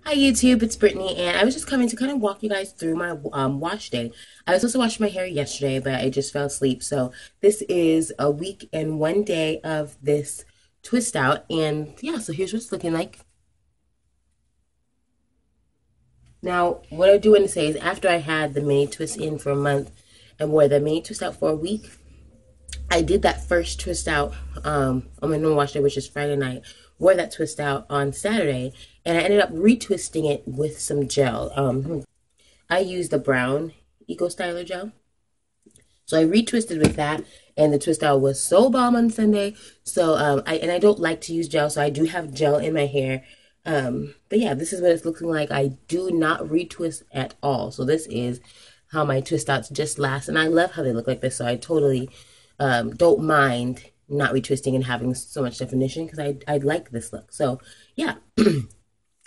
Hi YouTube, it's Brittany, and I was just coming to kind of walk you guys through my wash day. I was supposed to wash my hair yesterday, but I just fell asleep. So this is a week and one day of this twist out, and yeah, so here's what it's looking like. Now, what I do want to say is after I had the mini twist in for a month and wore the mini twist out for a week, I did that first twist out on my normal wash day, which is Friday night. Wore that twist out on Saturday, and I ended up retwisting it with some gel. I used the brown Eco Styler gel. So I retwisted with that, and the twist out was so bomb on Sunday. So I don't like to use gel, so I do have gel in my hair. But yeah, this is what it's looking like. I do not retwist at all. So this is how my twist outs just last, and I love how they look like this. So I totally don't mind not retwisting and having so much definition because I like this look. So yeah.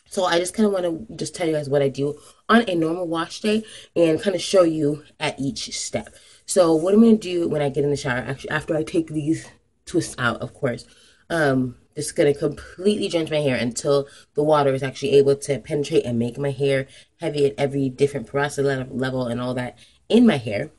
So I just kind of want to just tell you guys what I do on a normal wash day and kind of show you at each step. So what I'm going to do when I get in the shower, actually after I take these twists out, of course, just going to completely drench my hair until the water is actually able to penetrate and make my hair heavy at every different porosity level and all that in my hair.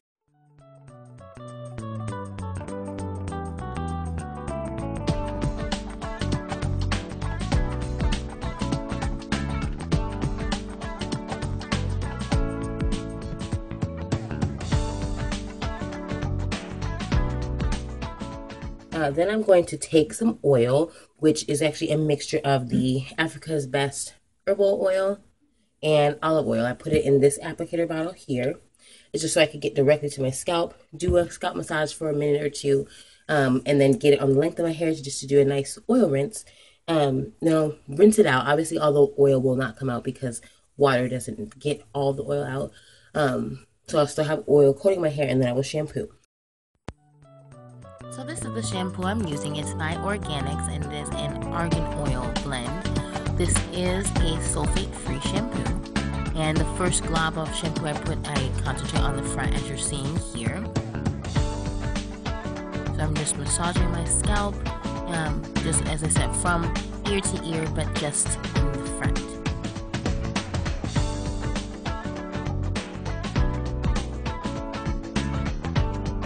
Then I'm going to take some oil, which is actually a mixture of the Africa's Best herbal oil and olive oil. I put it in this applicator bottle here. It's just so I could get directly to my scalp, do a scalp massage for a minute or two, and then get it on the length of my hair just to do a nice oil rinse. Now, rinse it out. Obviously, all the oil will not come out because water doesn't get all the oil out. So I'll still have oil coating my hair, and then I will shampoo. So this is the shampoo I'm using. It's by Organics and it is an argan oil blend. This is a sulfate-free shampoo. And the first glob of shampoo I concentrate on the front as you're seeing here. So I'm just massaging my scalp, just as I said, from ear to ear, but just in the front.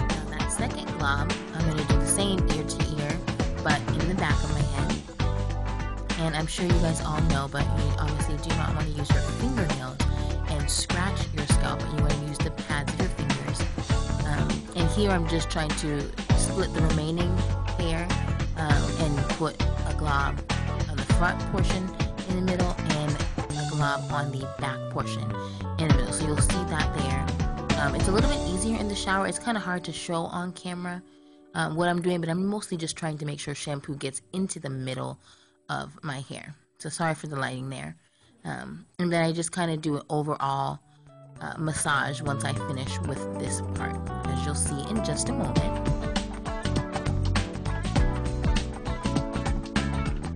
Now that second glob, I'm going to do the same ear to ear, but in the back of my head. And I'm sure you guys all know, but you obviously do not want to use your fingernails and scratch your scalp. You want to use the pads of your fingers. And here I'm just trying to split the remaining hair and put a glob on the front portion in the middle and a glob on the back portion in the middle. So you'll see that there. It's a little bit easier in the shower. It's kind of hard to show on camera what I'm doing, but I'm mostly just trying to make sure shampoo gets into the middle of my hair. So sorry for the lighting there. And then I just kind of do an overall massage once I finish with this part, as you'll see in just a moment.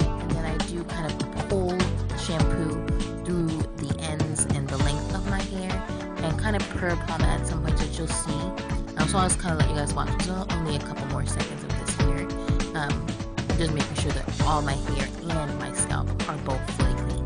And then I do kind of pull shampoo through the ends and the length of my hair and kind of purr palm it at some points, that you'll see. So I'll just kind of let you guys watch. There's only a couple more seconds of this here. Just making sure that all my hair and my scalp are both fully clean.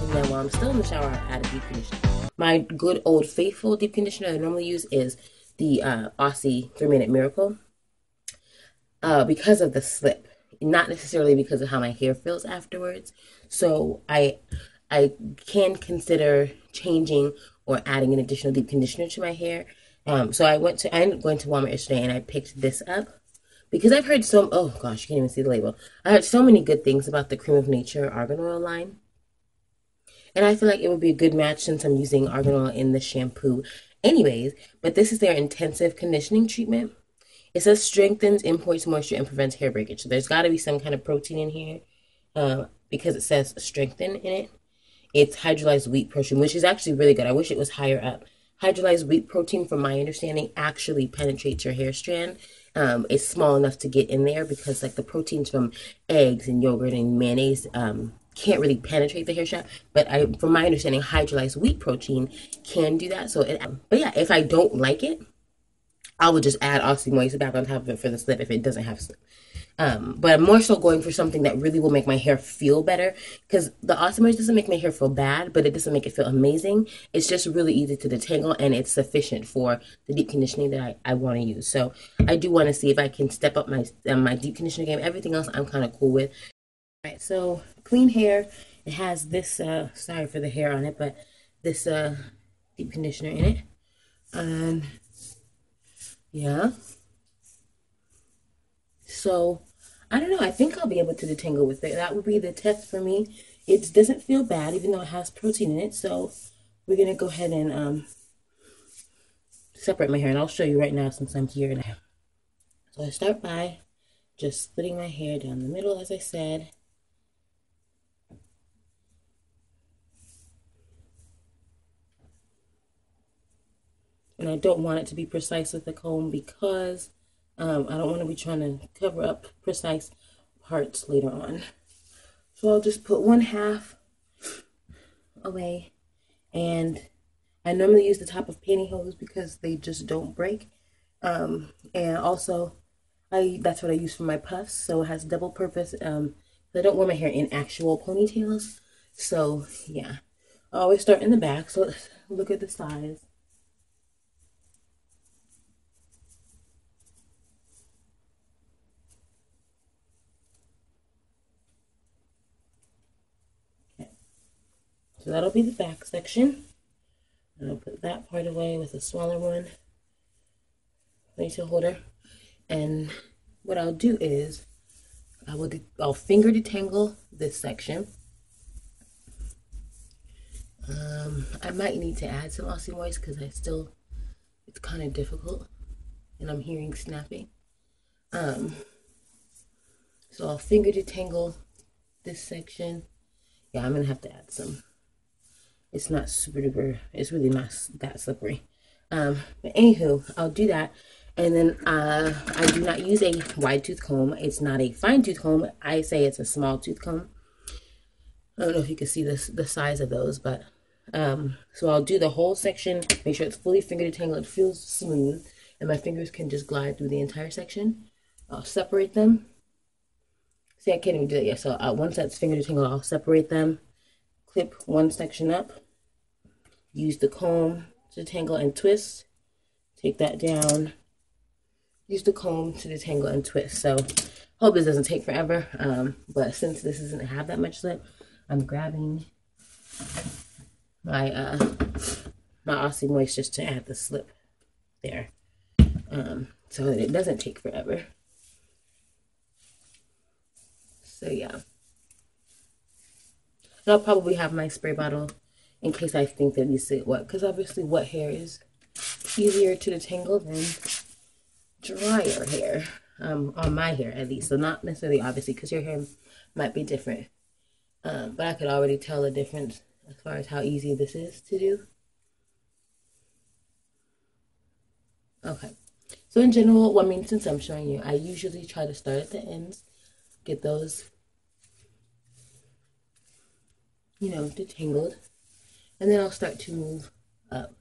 And then while I'm still in the shower, I add a deep conditioner. My good old faithful deep conditioner I normally use is the Aussie 3-Minute Miracle. Because of the slip, not necessarily because of how my hair feels afterwards. So I can consider changing or adding an additional deep conditioner to my hair. So I ended up going to Walmart yesterday and I picked this up because I've heard oh gosh, you can't even see the label. I heard so many good things about the Cream of Nature Argan Oil line. And I feel like it would be a good match since I'm using argan oil in the shampoo anyways. But this is their intensive conditioning treatment. It says strengthens, imports moisture, and prevents hair breakage. So there's got to be some kind of protein in here because it says strengthen in it. It's hydrolyzed wheat protein, which is actually really good. I wish it was higher up. Hydrolyzed wheat protein, from my understanding, actually penetrates your hair strand. It's small enough to get in there because like the proteins from eggs and yogurt and mayonnaise can't really penetrate the hair shaft. But from my understanding, hydrolyzed wheat protein can do that. So, but yeah, if I don't like it, I would just add Aussie Moist back on top of it for the slip if it doesn't have slip. But I'm more so going for something that really will make my hair feel better, because the Aussie Moist doesn't make my hair feel bad, but it doesn't make it feel amazing. It's just really easy to detangle, and it's sufficient for the deep conditioning that I want to use. So I do want to see if I can step up my deep conditioner game. Everything else I'm kind of cool with. All right, so clean hair. It has this, sorry for the hair on it, but this deep conditioner in it. And yeah. So I don't know. I think I'll be able to detangle with it. That would be the test for me. It doesn't feel bad, even though it has protein in it. So we're gonna go ahead and separate my hair, and I'll show you right now since I'm here now. So I start by just splitting my hair down the middle, as I said. And I don't want it to be precise with the comb because I don't want to be trying to cover up precise parts later on. So I'll just put 1/2 away, and I normally use the top of pantyhose because they just don't break. And also, that's what I use for my puffs, so it has double purpose. I don't wear my hair in actual ponytails, so yeah. I always start in the back, so let's look at the size. Okay. So that'll be the back section. And I'll put that part away with a smaller one, ponytail holder. And what I'll do is I'll finger detangle this section. I might need to add some Aussie Moist because it's kind of difficult, and I'm hearing snapping. So I'll finger detangle this section. Yeah, I'm gonna have to add some. It's not super duper. It's really not that slippery. But anywho, I'll do that. And then I do not use a wide tooth comb. It's not a fine tooth comb. I say it's a small tooth comb. I don't know if you can see the size of those, but so I'll do the whole section, make sure it's fully finger detangled, it feels smooth, and my fingers can just glide through the entire section. I'll separate them. See, I can't even do that yet. So once that's finger detangled, I'll separate them, clip one section up, use the comb to detangle and twist, take that down, use the comb to detangle and twist. So hope this doesn't take forever, but since this doesn't have that much slip, I'm grabbing my my Aussie Moist just to add the slip there, so that it doesn't take forever. So yeah, and I'll probably have my spray bottle in case I think that needs to get wet, because obviously wet hair is easier to detangle than drier hair, on my hair at least. So not necessarily obviously, because your hair might be different, but I could already tell the difference as far as how easy this is to do. Okay, so in general, well, I mean, since I'm showing you, I usually try to start at the ends, get those, detangled, and then I'll start to move up.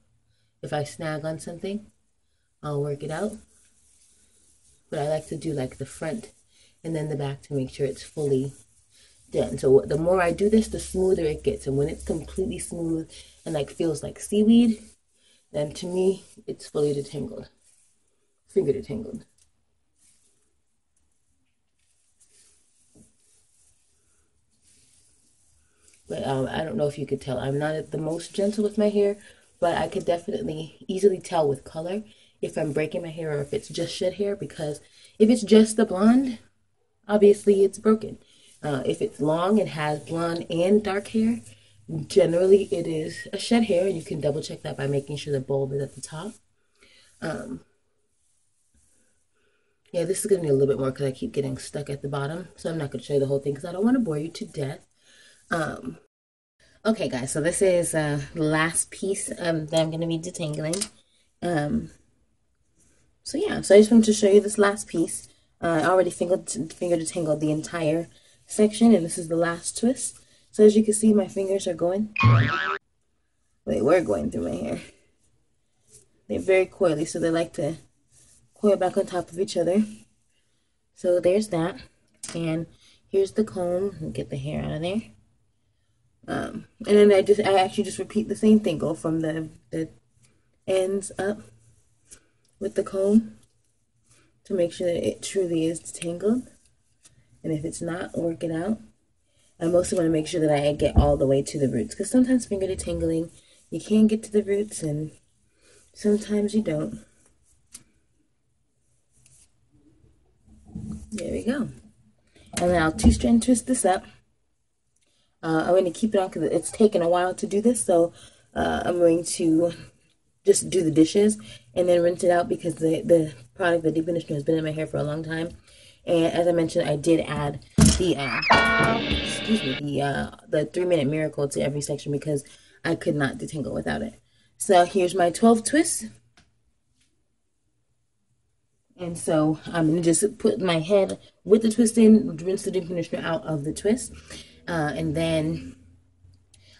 If I snag on something, I'll work it out, but I like to do like the front and then the back to make sure it's fully done. So the more I do this, the smoother it gets. And when it's completely smooth and like feels like seaweed, then to me, it's fully detangled, finger detangled. But I don't know if you could tell, I'm not the most gentle with my hair, but I could definitely easily tell with color if I'm breaking my hair or if it's just shed hair, because if it's just the blonde, obviously it's broken. If it's long and has blonde and dark hair, generally it is a shed hair, and you can double check that by making sure the bulb is at the top. Yeah, this is going to need a little bit more because I keep getting stuck at the bottom, so I'm not going to show you the whole thing because I don't want to bore you to death. Okay, guys, so this is the last piece that I'm going to be detangling. So yeah, so I just wanted to show you this last piece. I already finger detangled the entire section, and this is the last twist. So as you can see, my fingers are going. They were going through my hair. They're very coily, so they like to coil back on top of each other. So there's that. And here's the comb. I'll get the hair out of there. And then I actually just repeat the same thing. Go from the ends up with the comb to make sure that it truly is detangled. And if it's not, work it out. I mostly want to make sure that I get all the way to the roots, because sometimes finger detangling, you can get to the roots and sometimes you don't. There we go. And then I'll two-strand twist this up. I'm going to keep it on because it's taken a while to do this, so I'm going to just do the dishes and then rinse it out, because the product, the deep conditioner, has been in my hair for a long time. And as I mentioned, I did add the the 3-minute miracle to every section because I could not detangle without it. So here's my 12 twists. And so I'm going to just put my head with the twist in, rinse the deep conditioner out of the twist. And then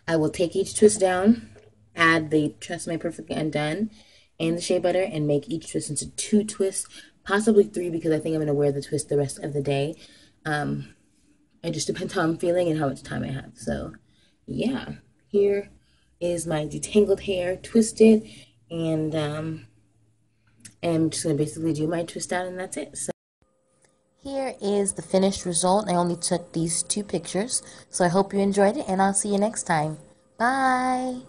I will take each twist down, add the Trust Me Perfectly Undone and the shea butter, and make each twist into 2 twists, possibly 3, because I think I'm going to wear the twist the rest of the day. It just depends how I'm feeling and how much time I have. So yeah, here is my detangled hair twisted, and I'm just going to basically do my twist out, and that's it. So Here is the finished result. I only took these 2 pictures, so I hope you enjoyed it, and I'll see you next time. Bye!